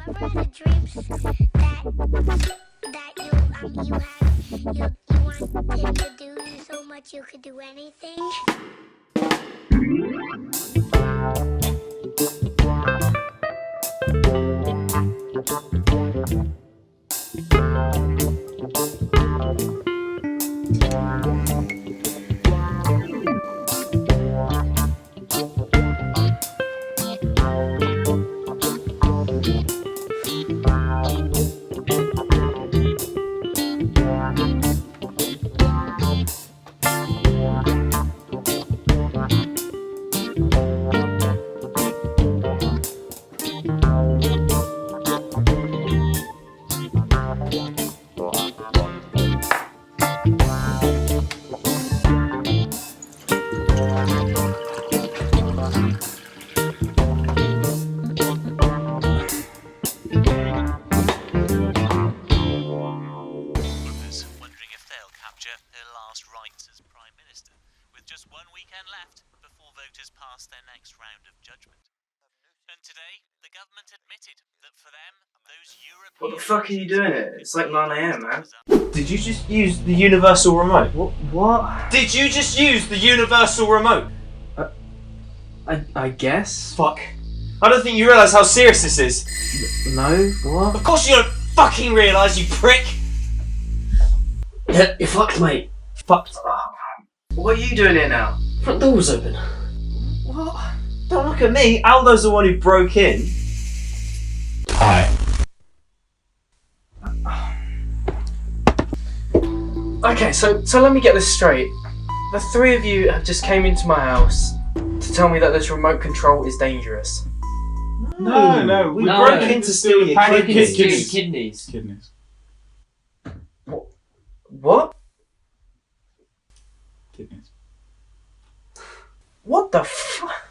ever had dreams that you wanted to do so much you could do anything? Her last rights as Prime Minister, with just 1 weekend left before voters pass their next round of judgment. And today, the government admitted that for them, those European... What the fuck are you doing it? It's like 9 AM, man. Did you just use the universal remote? What? Did you just use the universal remote? I guess? Fuck. I don't think you realise how serious this is. No? What? Of course you don't fucking realise, you prick! Yeah, you're fucked, mate. Fucked. What are you doing here now? Front door was open. What? Don't look at me. Aldo's the one who broke in. Hi. Okay, so let me get this straight. The three of you have just came into my house to tell me that this remote control is dangerous. No. We broke in to steal your kidneys. Kidneys. What? Kidneys. What the fuck?